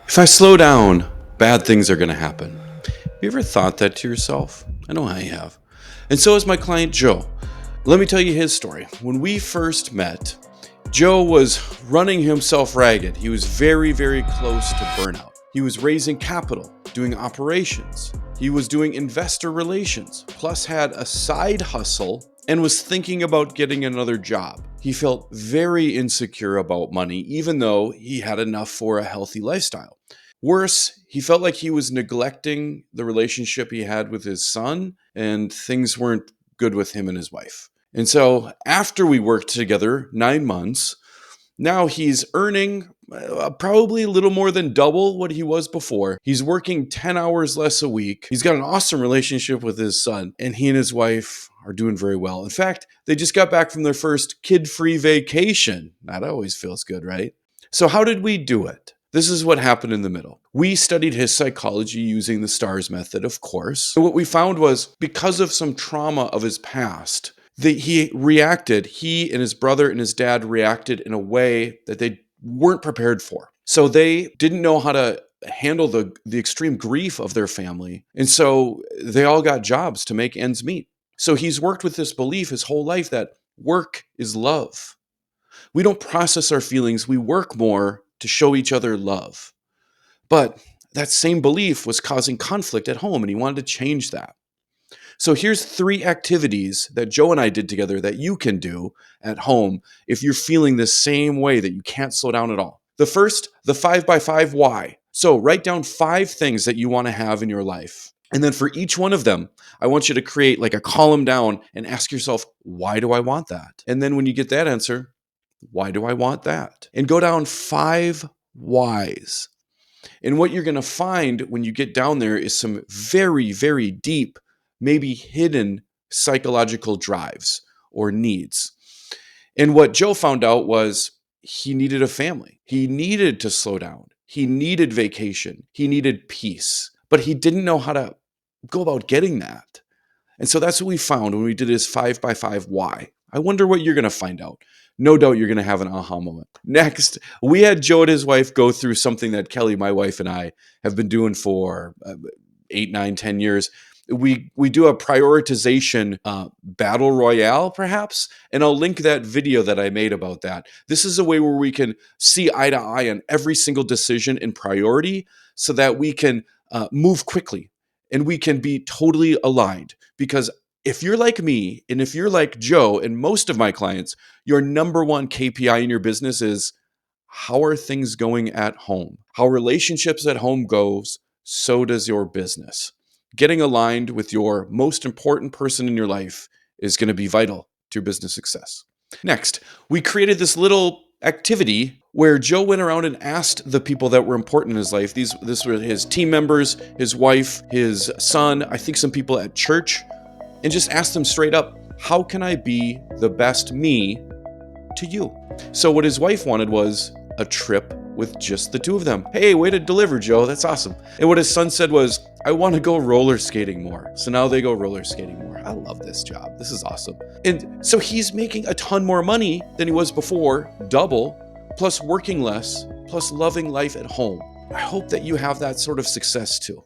If I slow down, bad things are going to happen. Have you ever thought that to yourself? I know I have. And so has my client Joe. Let me tell you his story. When we first met, Joe was running himself ragged. He was very, very close to burnout. He was raising capital, doing operations. He was doing investor relations, plus had a side hustle and was thinking about getting another job. He felt very insecure about money, even though he had enough for a healthy lifestyle. Worse, he felt like he was neglecting the relationship he had with his son, and things weren't good with him and his wife. And so after we worked together 9 months, now he's earning probably a little more than double what he was before. He's working 10 hours less a week. He's got an awesome relationship with his son, and he and his wife are doing very well. In fact, they just got back from their first kid-free vacation. That always feels good, right? So how did we do it? This is what happened in the middle. We studied his psychology using the STARS method, of course. And what we found was because of some trauma of his past, he and his brother and his dad reacted in a way that they weren't prepared for. So they didn't know how to handle the extreme grief of their family. And so they all got jobs to make ends meet. So he's worked with this belief his whole life that work is love. We don't process our feelings. We work more to show each other love. But that same belief was causing conflict at home, and he wanted to change that. So here's 3 activities that Joe and I did together that you can do at home if you're feeling the same way that you can't slow down at all. The first, the 5x5 why. So write down 5 things that you want to have in your life. And then for each one of them, I want you to create like a column down and ask yourself, why do I want that? And then when you get that answer, why do I want that? And go down 5 whys. And what you're going to find when you get down there is some very, very deep, maybe hidden psychological drives or needs. And what Joe found out was he needed a family. He needed to slow down. He needed vacation. He needed peace. But he didn't know how to go about getting that. And so that's what we found when we did his 5x5 why. I wonder what you're going to find out. No doubt you're going to have an aha moment. Next, we had Joe and his wife go through something that Kelly, my wife, and I have been doing for 8, 9, 10 years. We do a prioritization battle royale, perhaps, and I'll link that video that I made about that. This is a way where we can see eye to eye on every single decision and priority so that we can move quickly and we can be totally aligned. Because if you're like me, and if you're like Joe and most of my clients, your number one KPI in your business is how are things going at home? How relationships at home goes, so does your business. Getting aligned with your most important person in your life is going to be vital to your business success. Next, we created this little activity where Joe went around and asked the people that were important in his life. This were his team members, his wife, his son, I think some people at church, and just asked them straight up, how can I be the best me to you? So what his wife wanted was a trip with just the 2 of them. Hey, way to deliver, Joe. That's awesome. And what his son said was, I want to go roller skating more. So now they go roller skating more. I love this job. This is awesome. And so he's making a ton more money than he was before, double, plus working less, plus loving life at home. I hope that you have that sort of success too.